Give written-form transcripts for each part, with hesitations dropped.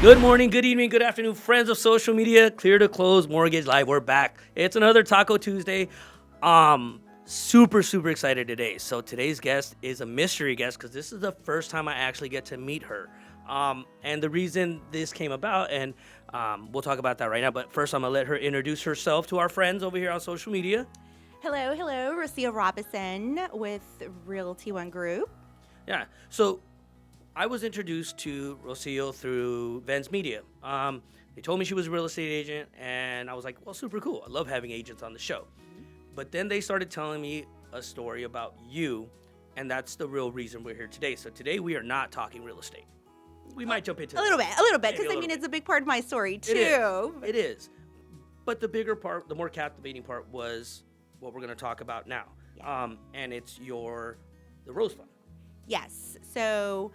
Good morning, good evening, good afternoon, friends of social media. Clear to close, Mortgage Live. We're back. It's another Taco Tuesday. Super excited today. So today's guest is a mystery guest because this is the first time I actually get to meet her. And the reason this came about, and we'll talk about that right now. But first, I'm gonna let her introduce herself to our friends over here on social media. Hello, Rosio Robison with Realty One Group. Yeah. So I was introduced to Rosio through Vens Media. They told me she was a real estate agent, and I was like, well, super cool. I love having agents on the show. But then they started telling me a story about you, and that's the real reason we're here today. So today we are not talking real estate. We might jump into a little bit, because it's a big part of my story too. It is. But the bigger part, the more captivating part was what we're going to talk about now. Yeah. And it's the Rose Fund. Yes. So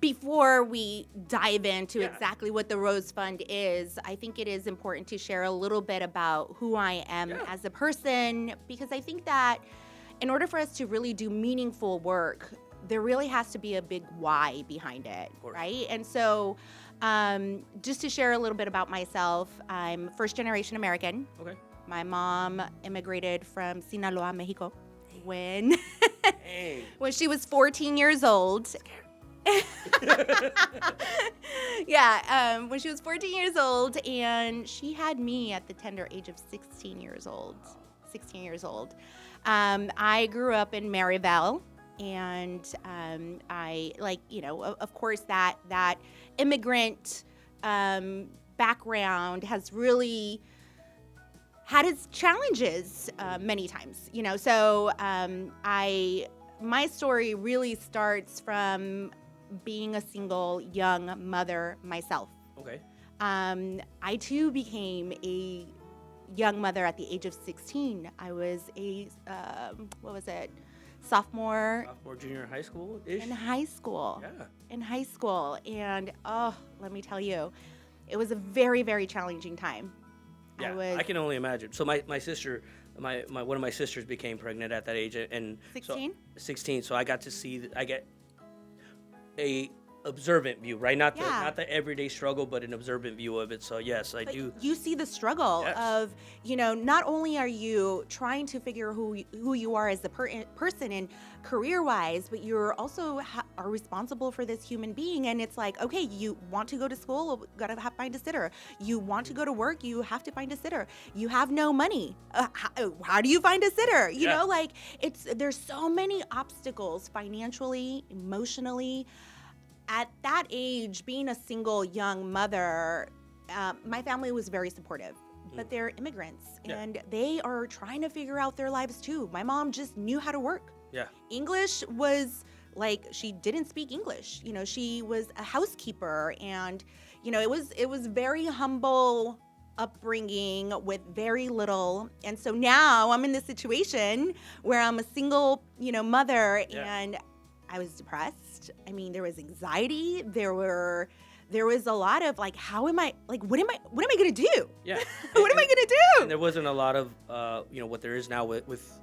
before we dive into exactly what the Rose Fund is, I think it is important to share a little bit about who I am as a person, because I think that in order for us to really do meaningful work, there really has to be a big why behind it, right? And so just to share a little bit about myself, I'm first-generation American. Okay. My mom immigrated from Sinaloa, Mexico, when she was 14 years old. When she was 14 years old, and she had me at the tender age of 16 years old. I grew up in Maryville, and I of course that immigrant background has really had its challenges many times, so my story really starts from being a single young mother myself. Okay. I too became a young mother at the age of 16. I was a sophomore, junior high school-ish? In high school. Yeah. In high school. And let me tell you, it was a very, very challenging time. Yeah, I can only imagine. So my sister, one of my sisters became pregnant at that age, and 16. 16. So I got to see. I get a observant view, right? Not the everyday struggle, but an observant view of it. So yes, I do. You see the struggle of, not only are you trying to figure who you are as a person and career-wise, but you're also are responsible for this human being. And it's like, okay, you want to go to school, gotta find a sitter. You want to go to work, you have to find a sitter. You have no money. How do you find a sitter? You know, like there's so many obstacles financially, emotionally. At that age, being a single young mother, my family was very supportive, but they're immigrants and they are trying to figure out their lives too. My mom just knew how to work. Yeah. English was like, she didn't speak English. She was a housekeeper, and, it was very humble upbringing with very little. And so now I'm in this situation where I'm a single, mother, and I was depressed. I mean, there was anxiety. There was a lot of like, what am I going to do? Yeah. What am I going to do? And there wasn't a lot of, what there is now with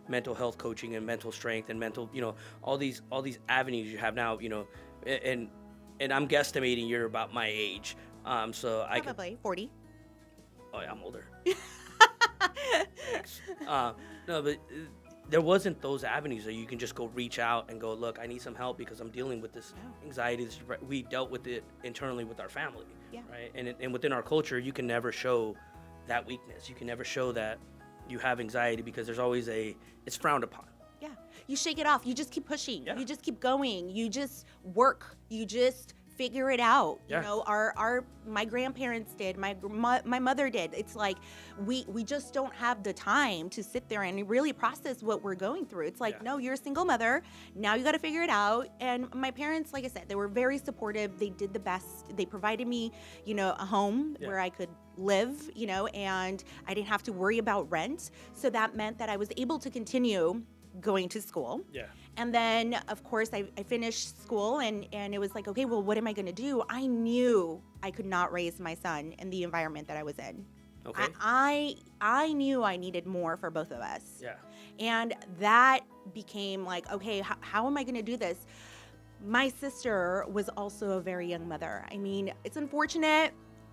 mental health coaching and mental strength and mental, all these avenues you have now, and I'm guesstimating you're about my age. So probably 40. Oh yeah, I'm older. Thanks. No, but there wasn't those avenues that you can just go reach out and go, look, I need some help because I'm dealing with this anxiety. We dealt with it internally with our family, right? And within our culture, you can never show that weakness. You can never show that you have anxiety because there's always it's frowned upon. Yeah, you shake it off. You just keep pushing. Yeah. You just keep going. You just work. You just figure it out. Yeah. My grandparents did, my mother did. It's like we just don't have the time to sit there and really process what we're going through. It's like, no, you're a single mother. Now you got to figure it out. And my parents, like I said, they were very supportive. They did the best. They provided me, a home where I could live, and I didn't have to worry about rent. So that meant that I was able to continue going to school. Yeah. And then, of course, I finished school, and it was like, okay, well, what am I going to do? I knew I could not raise my son in the environment that I was in. Okay. I knew I needed more for both of us. Yeah. And that became like, okay, how am I going to do this? my sister was also a very young mother. I mean, it's unfortunate.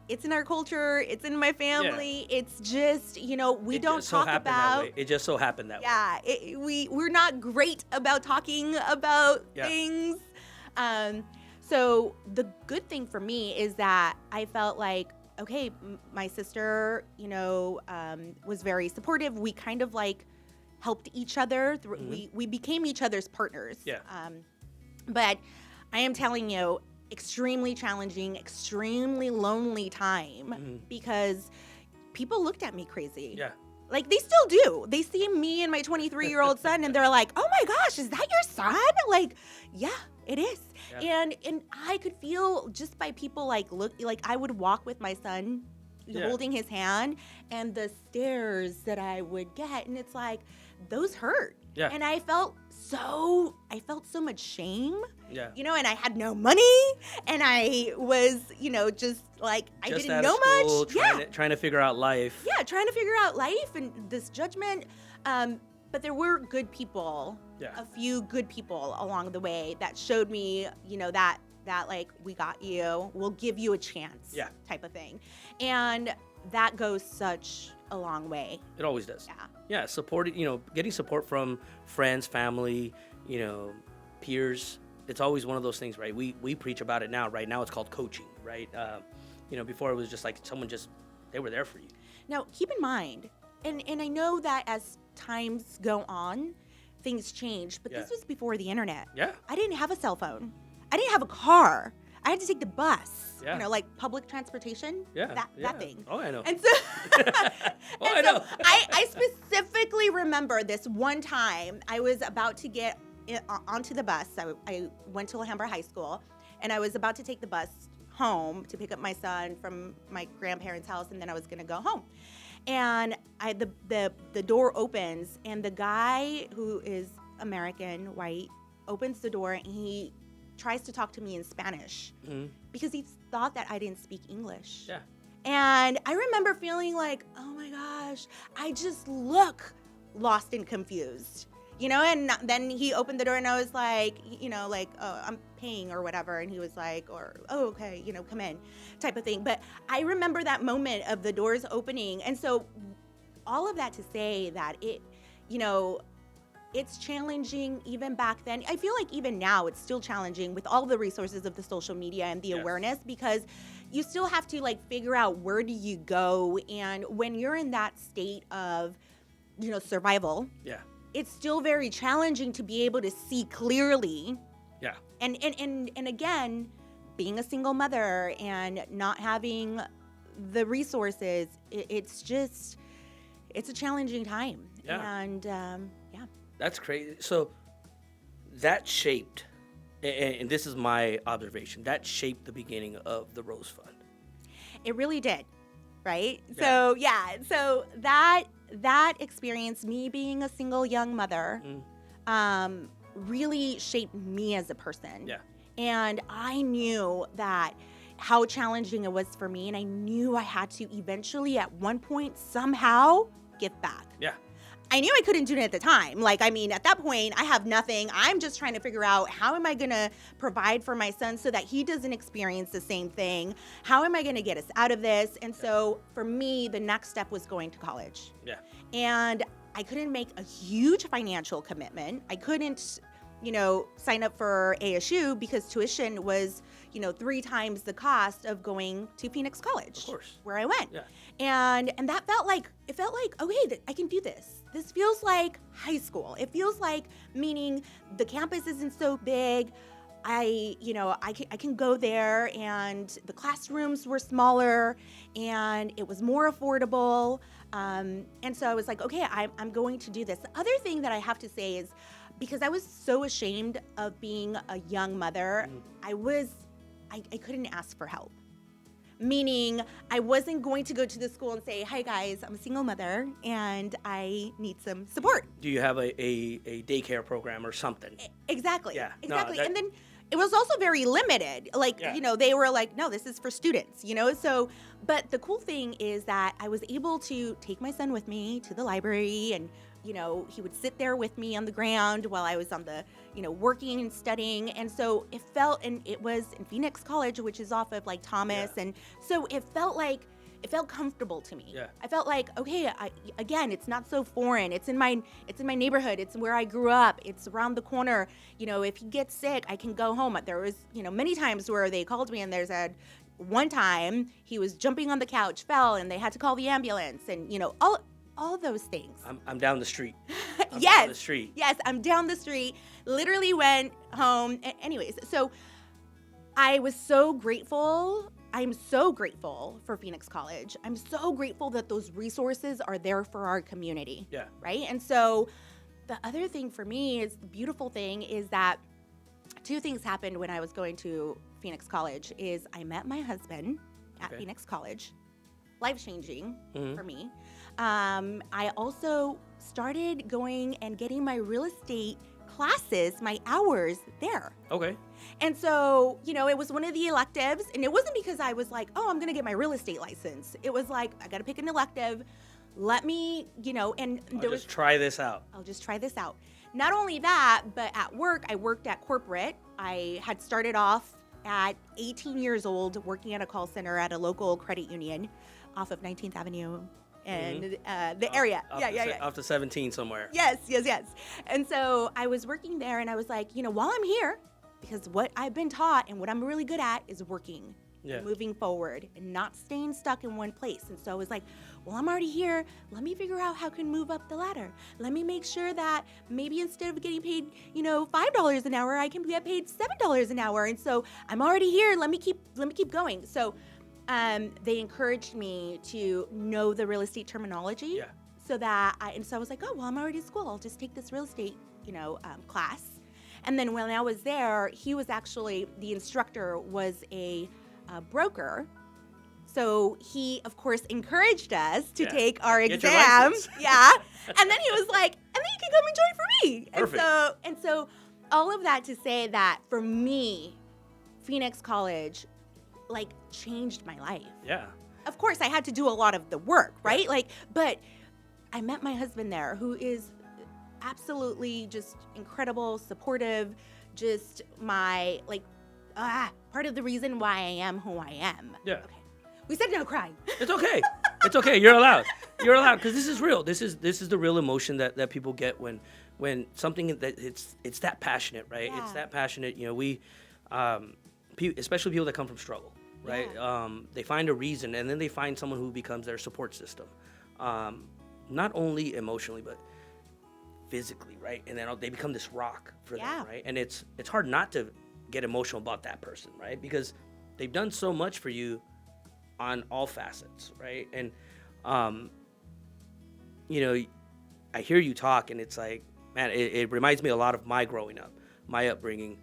It's in our culture. It's in my family. Yeah. It's just, we don't talk about. It just so happened that way. Yeah, we're not great about talking about things. So the good thing for me is that I felt like, okay, my sister, was very supportive. We kind of like helped each other. We became each other's partners. Yeah. But I am telling you, extremely challenging, extremely lonely time because people looked at me crazy. Yeah. Like, they still do. They see me and my 23-year-old son, and they're like, oh, my gosh, is that your son? Like, yeah, it is. Yeah. And I could feel just by people, I would walk with my son holding his hand, and the stares that I would get, and it's like, those hurt. Yeah. And I felt so much shame. Yeah. And I had no money, and I was, just like, I didn't know much. Trying to figure out life. Yeah, trying to figure out life and this judgment. But there were good people, a few good people along the way that showed me, that like, we got you, we'll give you a chance type of thing. And that goes such a long way. It always does. Yeah. Yeah, getting support from friends, family, peers. It's always one of those things, right? We preach about it now. Right now it's called coaching, right? Before it was just like they were there for you. Now, keep in mind, and I know that as times go on, things change, but this was before the internet. Yeah. I didn't have a cell phone. I didn't have a car. I had to take the bus, like public transportation, that thing. Oh, I know. And so, I know. I specifically remember this one time I was about to get onto the bus. I went to Alhambra High School, and I was about to take the bus home to pick up my son from my grandparents' house, and then I was going to go home. And the door opens, and the guy who is American, white, opens the door, and he tries to talk to me in Spanish because he thought that I didn't speak English. Yeah. And I remember feeling like, oh my gosh, I just look lost and confused, and then he opened the door, and I was like, oh, I'm paying or whatever. And he was like, oh, okay, come in type of thing. But I remember that moment of the doors opening. And so all of that to say that it's challenging even back then. I feel like even now it's still challenging with all the resources of the social media and the awareness, because you still have to figure out where do you go. And when you're in that state of, survival, it's still very challenging to be able to see clearly. Yeah. And again, being a single mother and not having the resources, it's a challenging time. Yeah. And That's crazy. So that shaped, and this is my observation, that shaped the beginning of the Rose Fund. It really did, right? Yeah. So that experience, me being a single young mother, really shaped me as a person. Yeah. And I knew that how challenging it was for me, and I knew I had to eventually, at one point, somehow give back. Yeah. I knew I couldn't do it at the time. At that point, I have nothing. I'm just trying to figure out, how am I going to provide for my son so that he doesn't experience the same thing? How am I going to get us out of this? And so for me, the next step was going to college. Yeah. And I couldn't make a huge financial commitment. I couldn't, sign up for ASU because tuition was, 3 times the cost of going to Phoenix College. Of course. Where I went. Yeah. And that felt like, okay, I can do this. This feels like high school. It feels like, meaning the campus isn't so big. I can go there, and the classrooms were smaller, and it was more affordable. And so I was like, okay, I'm going to do this. The other thing that I have to say is, because I was so ashamed of being a young mother, I couldn't ask for help. Meaning, I wasn't going to go to the school and say, hi guys, I'm a single mother and I need some support. Do you have a daycare program or something? Exactly. Yeah. Exactly. No, and then it was also very limited. They were like, no, this is for students, So, but the cool thing is that I was able to take my son with me to the library and he would sit there with me on the ground while I was on the, working and studying. And so and it was in Phoenix College, which is off of like Thomas. Yeah. And so it felt comfortable to me. Yeah. I felt like, okay, again, it's not so foreign. It's in my neighborhood. It's where I grew up. It's around the corner. If he gets sick, I can go home. There was, many times where they called me, and there's one time he was jumping on the couch, fell, and they had to call the ambulance, and all those things. I'm down the street. Yes. Down the street. Yes, I'm down the street. Literally went home. Anyways, so I was so grateful. I'm so grateful for Phoenix College. I'm so grateful that those resources are there for our community. Yeah. Right? And so the other thing for me is the beautiful thing is that two things happened when I was going to Phoenix College is I met my husband at Phoenix College. Life-changing for me. I also started going and getting my real estate classes, my hours there. Okay. And so, it was one of the electives, and it wasn't because I was like, oh, I'm going to get my real estate license. It was like, I got to pick an elective. Let me, and I'll just try this out. I'll just try this out. Not only that, but at work, I worked at corporate. I had started off at 18 years old working at a call center at a local credit union off of 19th Avenue and the area. Yeah. Off to 17 somewhere. Yes. And so I was working there, and I was like, while I'm here, because what I've been taught and what I'm really good at is working, moving forward, and not staying stuck in one place. And so I was like, well, I'm already here. Let me figure out how I can move up the ladder. Let me make sure that maybe instead of getting paid, $5 an hour, I can get paid $7 an hour. And so I'm already here. Let me keep going. So they encouraged me to know the real estate terminology. Yeah. So I was like, oh, well, I'm already at school. I'll just take this real estate, class. And then when I was there, the instructor was a broker. So he, of course, encouraged us to take our exam. Yeah. And then he was like, and then you can come and join for me. Perfect. And so all of that to say that for me, Phoenix College, changed my life. Yeah. Of course, I had to do a lot of the work, right? But I met my husband there, who is absolutely just incredible, supportive, just my, part of the reason why I am who I am. Yeah. Okay. We said no crying. It's okay. It's okay. You're allowed. You're allowed, because this is real. This is the real emotion that people get when something that it's that passionate, right? Yeah. It's that passionate. We, especially people that come from struggle, right? Yeah. They find a reason, and then they find someone who becomes their support system, not only emotionally but physically, right? And then they become this rock for them, right? And it's hard not to get emotional about that person, right? Because they've done so much for you on all facets, right? And I hear you talk, and it's like, man, it reminds me a lot of my growing up, my upbringing,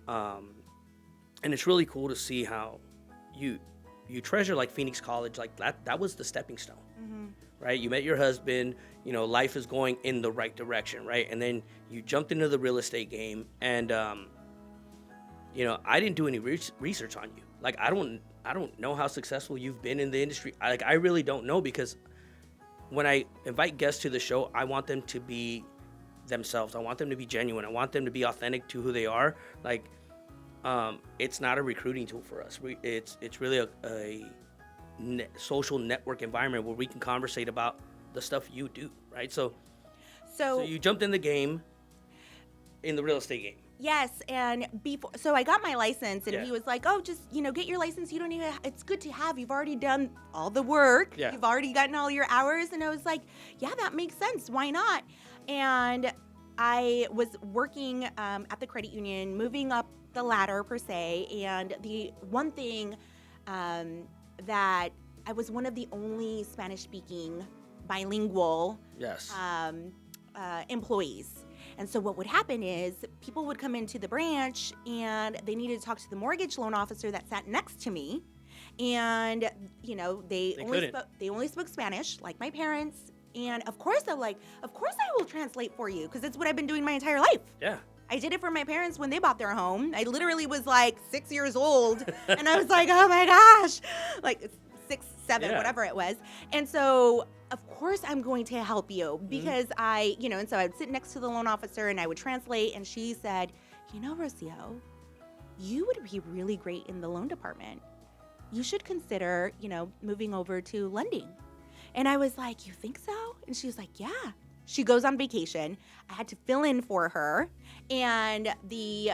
and it's really cool to see how you treasure Phoenix College, that was the stepping stone. Right? You met your husband, life is going in the right direction, right? And then you jumped into the real estate game, and I didn't do any research on you. I don't know how successful you've been in the industry. I really don't know, because when I invite guests to the show, I want them to be themselves. I want them to be genuine. I want them to be authentic to who they are. It's not a recruiting tool for us. It's really a social network environment where we can conversate about the stuff you do, right? So you jumped in the game, in the real estate game. Yes, and so I got my license, and Yeah. he was like, "Oh, just get your license. You don't even. It's good to have. You've already done all the work. Yeah. You've already gotten all your hours." And I was like, "Yeah, that makes sense. Why not?" And I was working at the credit union, moving up the ladder per se. And the one thing that I was one of the only Spanish-speaking bilingual Yes. employees. And so what would happen is people would come into the branch, and they needed to talk to the mortgage loan officer that sat next to me. And, they only spoke Spanish, like my parents. And of course I will translate for you, because it's what I've been doing my entire life. Yeah. I did it for my parents when they bought their home. I literally was 6 years old, and I was like, oh my gosh, 7, whatever it was. And so, of course, I'm going to help you because and so I'd sit next to the loan officer and I would translate. And she said, Rosio, you would be really great in the loan department. You should consider, moving over to lending. And I was like, you think so? And she was like, yeah. She goes on vacation. I had to fill in for her. And the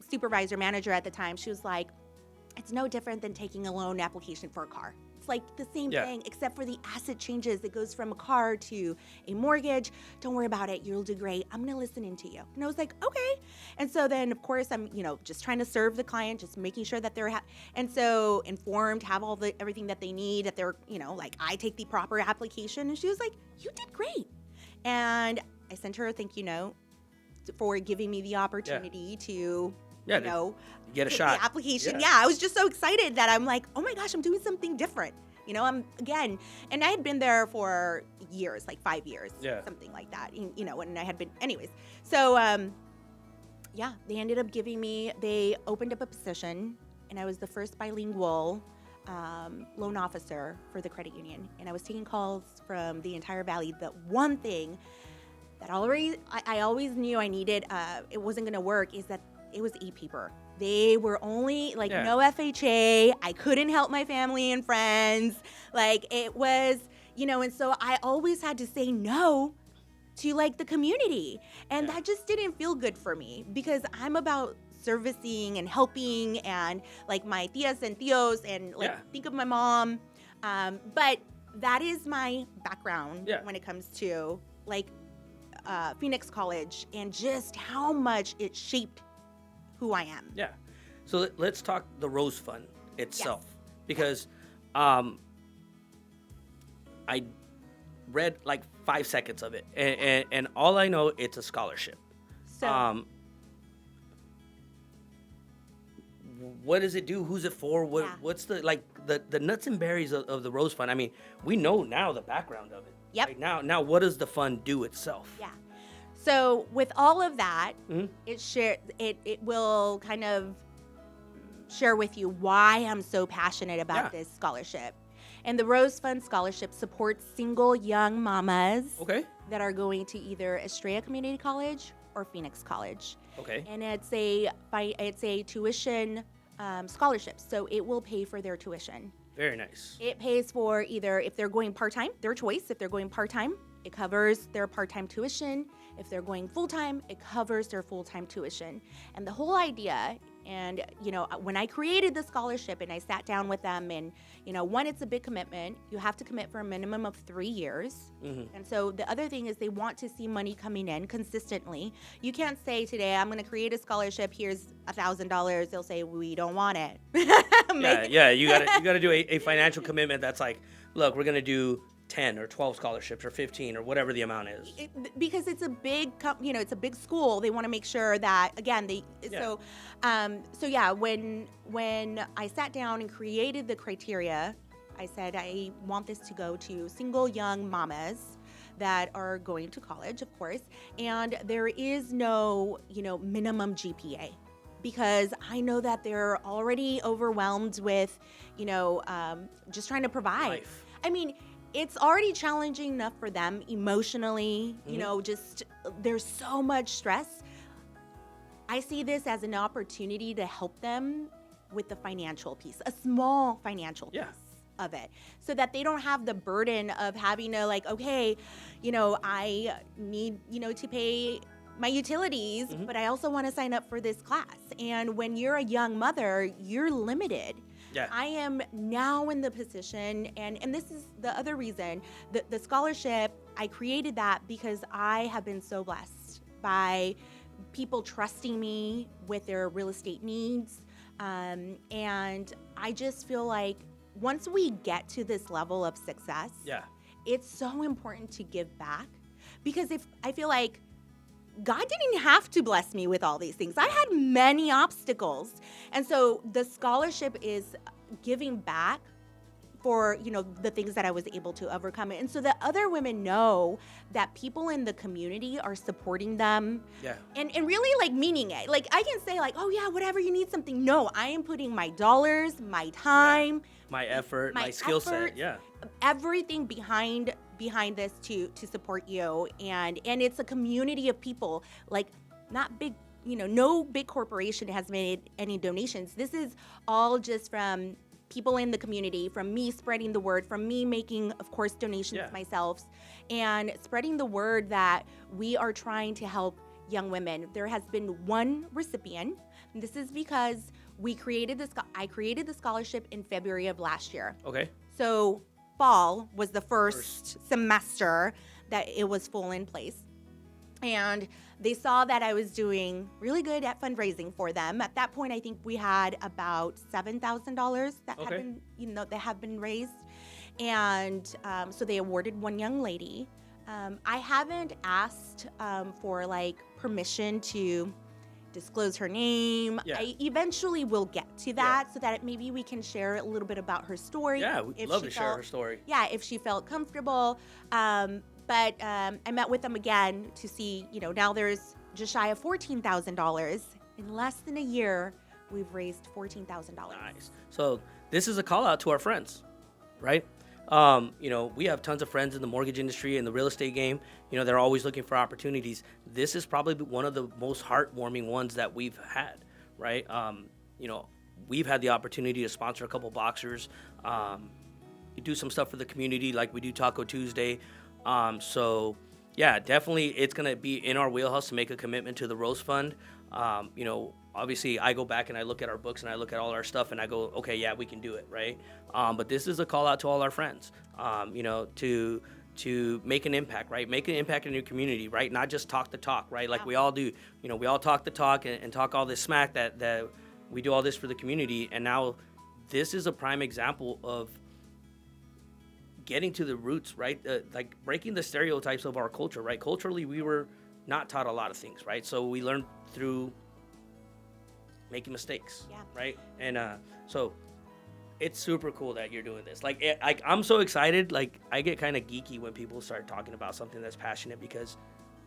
supervisor manager at the time, she was like, it's no different than taking a loan application for a car. It's like the same thing, except for the asset changes. It goes from a car to a mortgage. Don't worry about it. You'll do great. I'm going to listen into you. And I was like, okay. And so then, of course, I'm, just trying to serve the client, just making sure that they're, and so informed, have everything that they need, that they're, like I take the proper application. And she was like, you did great. And I sent her a thank you note for giving me the opportunity to, get a shot. The application. Yeah, I was just so excited that I'm like, oh my gosh, I'm doing something different. And I had been there for years, like 5 years, something like that. And I had been, anyways. So, they ended up they opened up a position, and I was the first bilingual loan officer for the credit union. And I was taking calls from the entire valley. The one thing that I always knew I needed, it wasn't going to work, is that it was e-paper. They were only no FHA. I couldn't help my family and friends. It was, and so I always had to say no to the community. And that just didn't feel good for me because I'm about servicing and helping and my tias and tios and think of my mom. But that is my background when it comes to Phoenix College and just how much it shaped who I am. Yeah. So let's talk the Rose Fund itself because I read 5 seconds of it and all I know, it's a scholarship. So what does it do? Who's it for? What's the the nuts and berries of the Rose Fund? I mean, we know now the background of it. Yep. Now what does the fund do itself? Yeah. So with all of that, it will kind of share with you why I'm so passionate about this scholarship. And the Rose Fund Scholarship supports single young mamas that are going to either Estrella Community College or Phoenix College. Okay. And it's a tuition scholarship, so it will pay for their tuition. Very nice. It pays for either, if they're going part-time, their choice. If they're going part-time, it covers their part-time tuition. If they're going full-time, it covers their full-time tuition. And the whole idea, and when I created the scholarship and I sat down with them, and one, it's a big commitment. You have to commit for a minimum of 3 years. Mm-hmm. And so the other thing is they want to see money coming in consistently. You can't say today, I'm going to create a scholarship, here's $1,000. They'll say, we don't want it. You gotta do a financial commitment that's look, we're gonna do 10 or 12 scholarships or 15 or whatever the amount is. Because it's a big, it's a big school. They want to make sure that, again, when I sat down and created the criteria, I said, I want this to go to single young mamas that are going to college, of course, and there is no, minimum GPA. Because I know that they're already overwhelmed with, just trying to provide. Life. I mean, it's already challenging enough for them emotionally, just there's so much stress. I see this as an opportunity to help them with the financial piece, a small financial piece of it, so that they don't have the burden of having to I need, to pay my utilities, but I also want to sign up for this class. And when you're a young mother, you're limited. Yeah. I am now in the position, and this is the other reason, the scholarship, I created that because I have been so blessed by people trusting me with their real estate needs. And I just feel like once we get to this level of success, it's so important to give back. Because if I feel like God didn't have to bless me with all these things. I had many obstacles. And so the scholarship is giving back for, the things that I was able to overcome. And so that other women know that people in the community are supporting them. Yeah. And really like meaning it. Like I can say like, oh yeah, whatever, you need something. No, I am putting my dollars, my time, my effort, my skill set. Yeah. Everything behind this to support you. And it's a community of people, like not big, no big corporation has made any donations. This is all just from people in the community, from me spreading the word, from me making, of course, donations myself, and spreading the word that we are trying to help young women. There has been one recipient. And this is because I created the scholarship in February of last year. Okay. So fall was the first semester that it was full in place. And they saw that I was doing really good at fundraising for them. At that point, I think we had about $7,000 that have been raised, and so they awarded one young lady. I haven't asked for like permission to disclose her name. Yeah. I eventually will get to that, so that maybe we can share a little bit about her story. Yeah, we'd love to share her story. Yeah, if she felt comfortable. But I met with them again to see, now there's just shy of $14,000. In less than a year, we've raised $14,000. Nice. So this is a call out to our friends, right? We have tons of friends in the mortgage industry and the real estate game. They're always looking for opportunities. This is probably one of the most heartwarming ones that we've had, right? We've had the opportunity to sponsor a couple boxers, do some stuff for the community, like we do Taco Tuesday. So yeah, definitely it's going to be in our wheelhouse to make a commitment to the Rose Fund. Obviously I go back and I look at our books and I look at all our stuff and I go, okay, yeah, we can do it. Right. But this is a call out to all our friends, to make an impact, right? Make an impact in your community, right? Not just talk the talk, right? Like we all do, we all talk the talk and talk all this smack that we do all this for the community. And now this is a prime example of getting to the roots, right? Like breaking the stereotypes of our culture, right? Culturally, we were not taught a lot of things, right? So we learned through making mistakes, right? And so it's super cool that you're doing this. Like, I'm so excited. Like, I get kind of geeky when people start talking about something that's passionate, because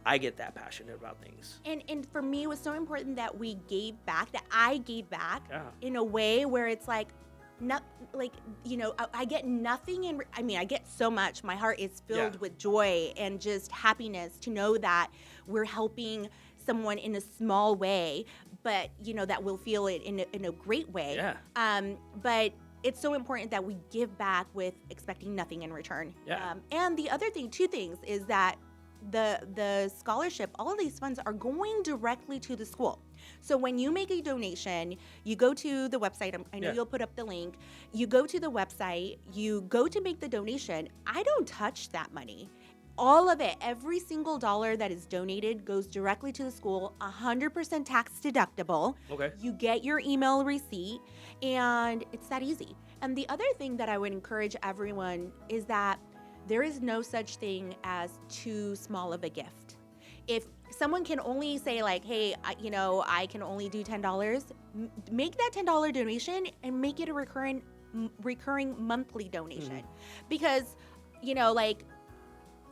I get that passionate about things. And for me, it was so important that we gave back, that I gave back in a way where it's like, not like, I get nothing I get so much. My heart is filled with joy and just happiness to know that we're helping someone in a small way, but that we'll feel it in a great way. But it's so important that we give back with expecting nothing in return. And the other thing, two things, is that the scholarship, all of these funds are going directly to the school. So when you make a donation, you go to the website. I know you'll put up the link. You go to the website, you go to make the donation. I don't touch that money. All of it, every single dollar that is donated goes directly to the school, 100% tax deductible. Okay. You get your email receipt, and it's that easy. And the other thing that I would encourage everyone is that there is no such thing as too small of a gift. If someone can only say like, hey, I can only do $10, make that $10 donation and make it a recurring monthly donation. Because, like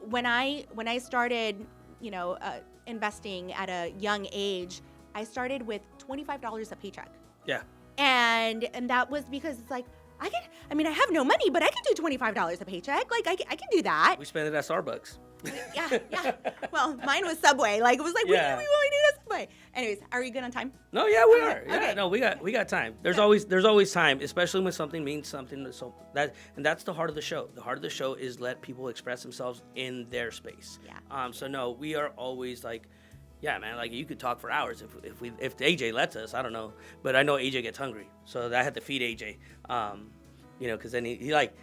when I started, investing at a young age, I started with $25 a paycheck. Yeah. And that was because it's like, I have no money, but I can do $25 a paycheck. Like, I can do that. We spent it at Starbucks. Yeah. Well, mine was Subway. Like, it was like, we really need a Subway. Anyways, are we good on time? No, yeah, we are. Yeah, okay. No, we got time. There's always time, especially when something means something. So that's the heart of the show. The heart of the show is let people express themselves in their space. Yeah. So no, we are always like, yeah, man, like you could talk for hours if AJ lets us. I don't know, but I know AJ gets hungry, so I had to feed AJ. Because then he like,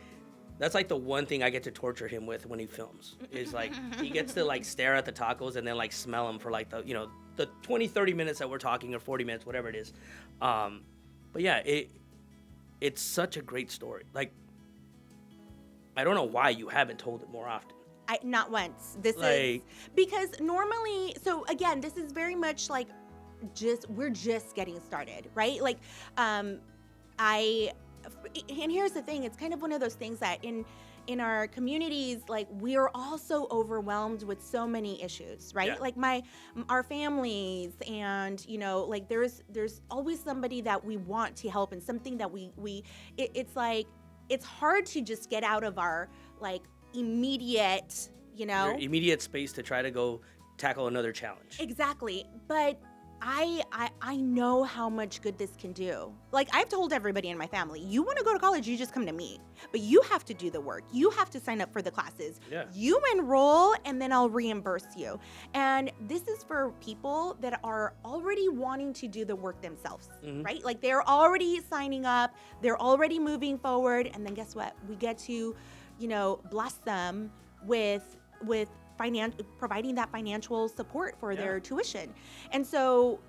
that's like the one thing I get to torture him with when he films is like he gets to like stare at the tacos and then like smell them for like the 20, 30 minutes that we're talking, or 40 minutes, whatever it is. But yeah, it's such a great story. Like, I don't know why you haven't told it more often. Not once. This is because normally, so again, this is very much like we're just getting started, right? Like, and here's the thing, it's kind of one of those things that in our communities, like, we are all so overwhelmed with so many issues, right? Yeah. Like our families, and like there's always somebody that we want to help, and something that it's like it's hard to just get out of our like immediate, Your immediate space to try to go tackle another challenge. Exactly. But I know how much good this can do. Like, I've told everybody in my family, you want to go to college, you just come to me. But you have to do the work. You have to sign up for the classes. Yeah. You enroll, and then I'll reimburse you. And this is for people that are already wanting to do the work themselves, right? Like, they're already signing up, they're already moving forward, and then guess what? We get to, bless them with providing that financial support for their tuition. And so,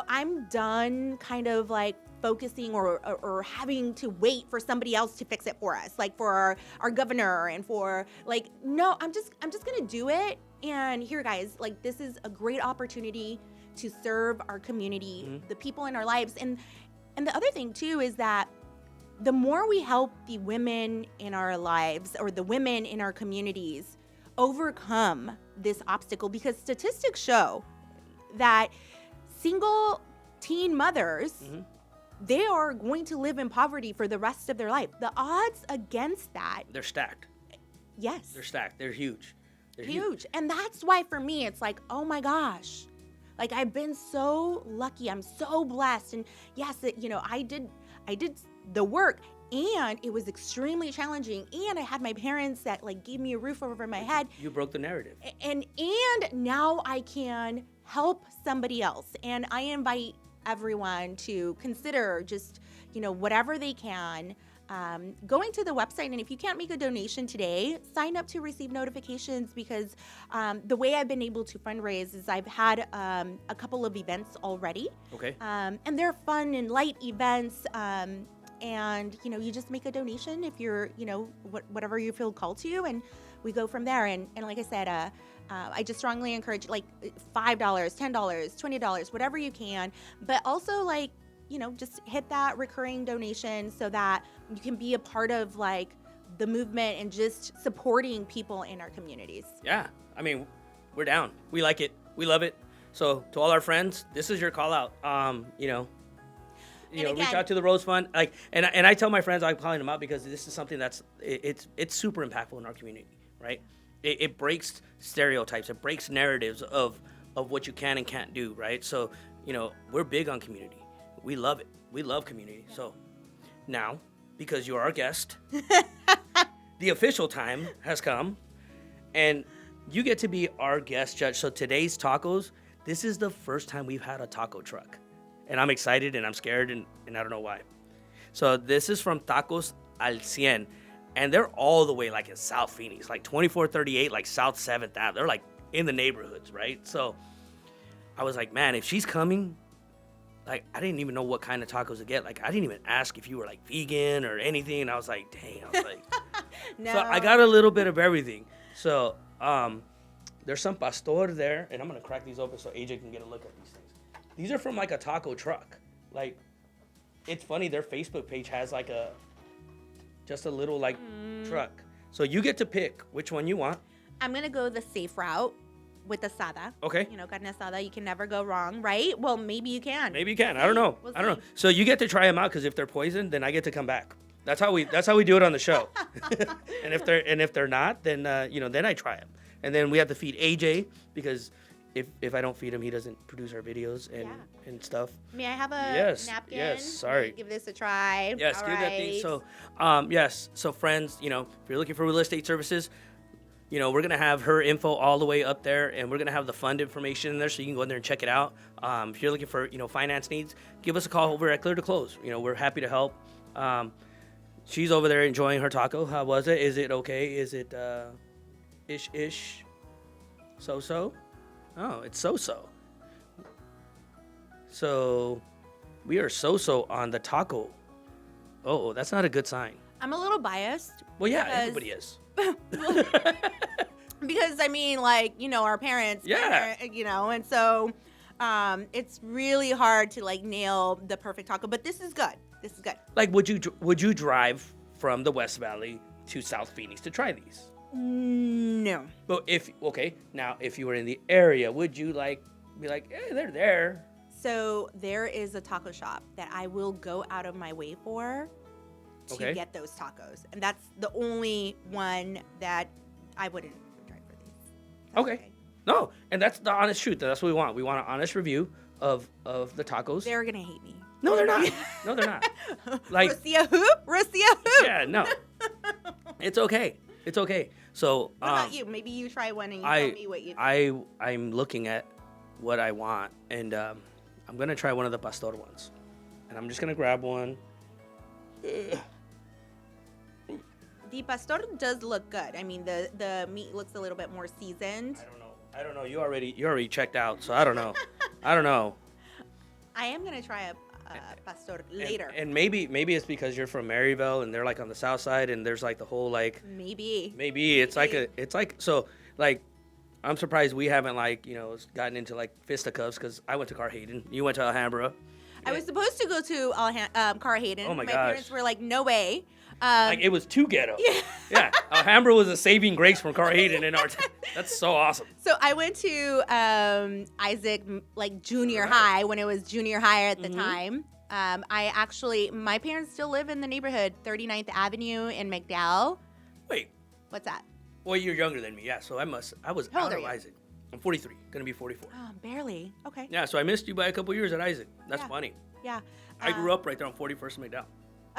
I'm done kind of like focusing or having to wait for somebody else to fix it for us, like for our governor, and for like, no, I'm just gonna do it. And here, guys, like, this is a great opportunity to serve our community, the people in our lives. And the other thing too is that the more we help the women in our lives, or the women in our communities, overcome this obstacle, because statistics show that single teen mothers, they are going to live in poverty for the rest of their life. The odds against that, they're stacked. Yes. They're stacked. They're huge. They're huge. And that's why for me, it's like, oh my gosh, like, I've been so lucky. I'm so blessed. And yes, I did the work, and it was extremely challenging. And I had my parents that like gave me a roof over my head. You broke the narrative. And now I can help somebody else. And I invite everyone to consider just, whatever they can, going to the website. And if you can't make a donation today, sign up to receive notifications, because the way I've been able to fundraise is I've had a couple of events already. Okay. And they're fun and light events. And, you just make a donation if you're, whatever you feel called to, and we go from there. And like I said, I just strongly encourage, like, $5, $10, $20, whatever you can. But also, like, just hit that recurring donation so that you can be a part of, like, the movement and just supporting people in our communities. Yeah. I mean, we're down. We like it. We love it. So to all our friends, this is your call out. Again, reach out to the Rose Fund. Like, and I tell my friends, I'm calling them out, because this is something that's it's super impactful in our community, right? It breaks stereotypes. It breaks narratives of what you can and can't do, right? So, we're big on community. We love it. We love community. So now, because you're our guest, the official time has come, and you get to be our guest judge. So today's tacos, this is the first time we've had a taco truck. And I'm excited, and I'm scared, and I don't know why. So this is from Tacos Al Cien. And they're all the way, like, in South Phoenix, like 2438, like South 7th Ave. They're, like, in the neighborhoods, right? So I was like, man, if she's coming, like, I didn't even know what kind of tacos to get. Like, I didn't even ask if you were, like, vegan or anything. And I was like, dang. I was like, no. So I got a little bit of everything. So there's some pastor there. And I'm going to crack these open so AJ can get a look at these things. These are from, like, a taco truck. Like, it's funny. Their Facebook page has, like, just a little, like, truck. So you get to pick which one you want. I'm going to go the safe route with asada. Okay. Carne asada, you can never go wrong, right? Well, maybe you can. Maybe you can. I don't know. We'll I don't see. know. So you get to try them out, because if they're poisoned, then I get to come back. That's how we do it on the show. and if they're not, then then I try them. And then we have to feed AJ, because if I don't feed him, he doesn't produce our videos and stuff. May I have a napkin? Yes, sorry. Give this a try. Yes, All give that thing. right. So, yes. So, friends, if you're looking for real estate services, we're going to have her info all the way up there, and we're going to have the fund information in there, so you can go in there and check it out. If you're looking for, finance needs, give us a call over at Clear to Close. We're happy to help. She's over there enjoying her taco. How was it? Is it okay? Is it ish? So-so? Oh, it's so-so. So, we are so-so on the taco. Oh, that's not a good sign. I'm a little biased. Well, yeah, because- everybody is. Because, I mean, like, our parents. Yeah. And so, It's really hard to like nail the perfect taco, but this is good. This is good. Like, would you drive from the West Valley to South Phoenix to try these? No. But if you were in the area, would you be like, hey, they're there? So there is a taco shop that I will go out of my way for to get those tacos, and that's the only one that I wouldn't drive for these. Okay. No, and that's the honest truth. That's what we want. We want an honest review of the tacos. They're gonna hate me. No, they're not. No, they're not. Like Rosio who? Yeah, no. It's okay. It's okay. So what about you? Maybe you try one and you tell me what you think. I'm looking at what I want, and I'm gonna try one of the pastor ones, and I'm just gonna grab one. The pastor does look good. I mean, the meat looks a little bit more seasoned. I don't know. You already checked out, so I don't know. I don't know. I am gonna try a pastor later. And maybe it's because you're from Maryville and they're like on the south side, and there's like the whole like maybe it's like so like I'm surprised we haven't gotten into like fisticuffs, because I went to Carhaden, you went to Alhambra. I was supposed to go to Carhaden. Oh my gosh. Parents were like, no way. Like it was too ghetto. Yeah. Alhambra was a saving grace from Carhaden in our That's so awesome. So I went to Isaac like junior high when it was junior high at the time. My parents still live in the neighborhood, 39th Avenue in McDowell. Wait. What's that? Well, you're younger than me, yeah. So I was How old out are of you? Isaac. I'm 43, gonna be 44. Oh, barely. Okay. Yeah, so I missed you by a couple years at Isaac. That's funny. Yeah. I grew up right there on 41st and McDowell.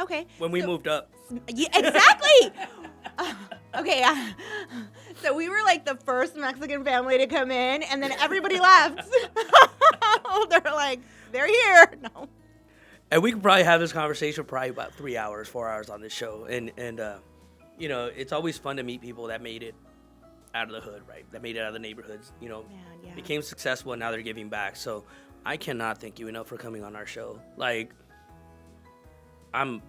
Okay. When we moved up. Yeah, exactly. Okay. Yeah. So we were like the first Mexican family to come in, and then everybody left. They're like, they're here. No. And we could probably have this conversation probably about 4 hours on this show. And it's always fun to meet people that made it out of the hood, right? That made it out of the neighborhoods, became successful, and now they're giving back. So I cannot thank you enough for coming on our show. Like, I'm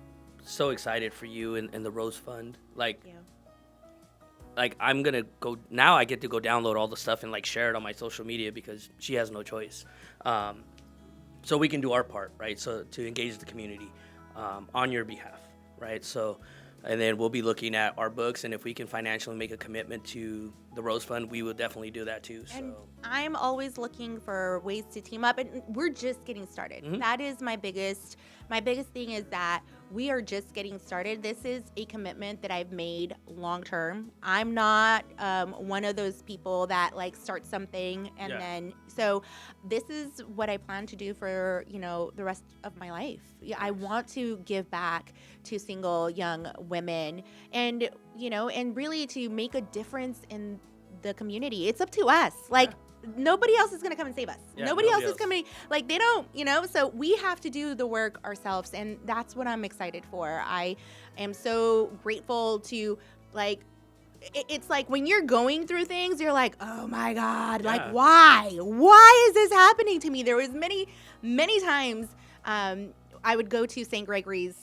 so excited for you and the Rose Fund. Like I'm going to go, now I get to go download all the stuff and like share it on my social media, because she has no choice. So we can do our part, right? So to engage the community on your behalf, right? So, and then we'll be looking at our books, and if we can financially make a commitment to the Rose Fund, we will definitely do that too. And So I'm always looking for ways to team up, and we're just getting started. Mm-hmm. That is my biggest thing, is that we are just getting started. This is a commitment that I've made long term. I'm not one of those people that like start something and then, so this is what I plan to do for, the rest of my life. Yeah, I want to give back to single young women, and, and really to make a difference in the community. It's up to us. Like, nobody else is going to come and save us. Yeah, nobody else is coming. Like, they don't, so we have to do the work ourselves. And that's what I'm excited for. I am so grateful to, like, it's like when you're going through things, you're like, oh my God, like, why? Why is this happening to me? There was many, many times I would go to St. Gregory's.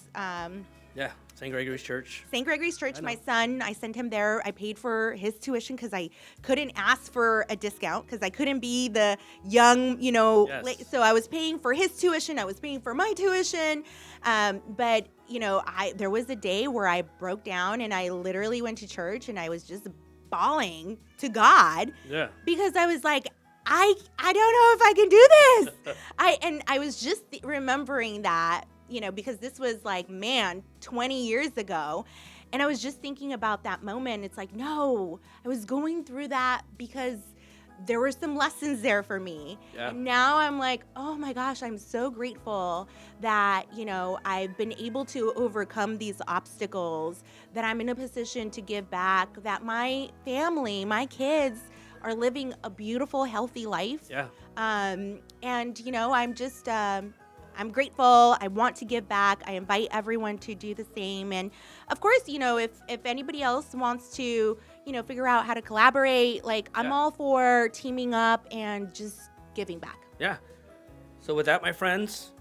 St. Gregory's Church. St. Gregory's Church, my son, I sent him there. I paid for his tuition because I couldn't ask for a discount, because I couldn't be the young, so I was paying for his tuition. I was paying for my tuition. But, there was a day where I broke down and I literally went to church and I was just bawling to God. Yeah. Because I was like, I don't know if I can do this. I was just remembering that, because this was like, 20 years ago. And I was just thinking about that moment. It's like, no, I was going through that because there were some lessons there for me. Yeah. And now I'm like, oh my gosh, I'm so grateful that, I've been able to overcome these obstacles, that I'm in a position to give back, that my family, my kids are living a beautiful, healthy life. Yeah. And, I'm just, I'm grateful. I want to give back. I invite everyone to do the same. And of course, if anybody else wants to, figure out how to collaborate, like, I'm all for teaming up and just giving back. Yeah. So with that, my friends,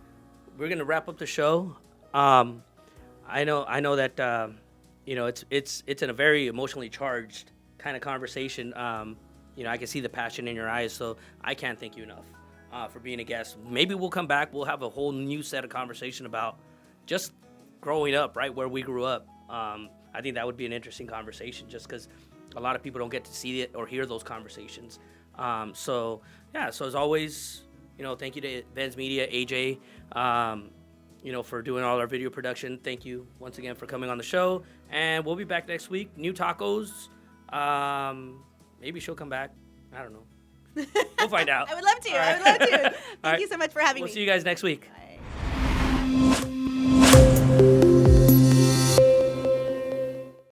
we're going to wrap up the show. I know that, it's in a very emotionally charged kind of conversation. I can see the passion in your eyes, so I can't thank you enough. for being a guest. Maybe we'll come back. We'll have a whole new set of conversation about just growing up, right, where we grew up. I think that would be an interesting conversation just because a lot of people don't get to see it or hear those conversations. So as always, thank you to Vens Media, AJ, for doing all our video production. Thank you once again for coming on the show. And we'll be back next week. New tacos. Maybe she'll come back. I don't know. We'll find out. I would love to. Thank you so much for having me. We'll see you guys next week.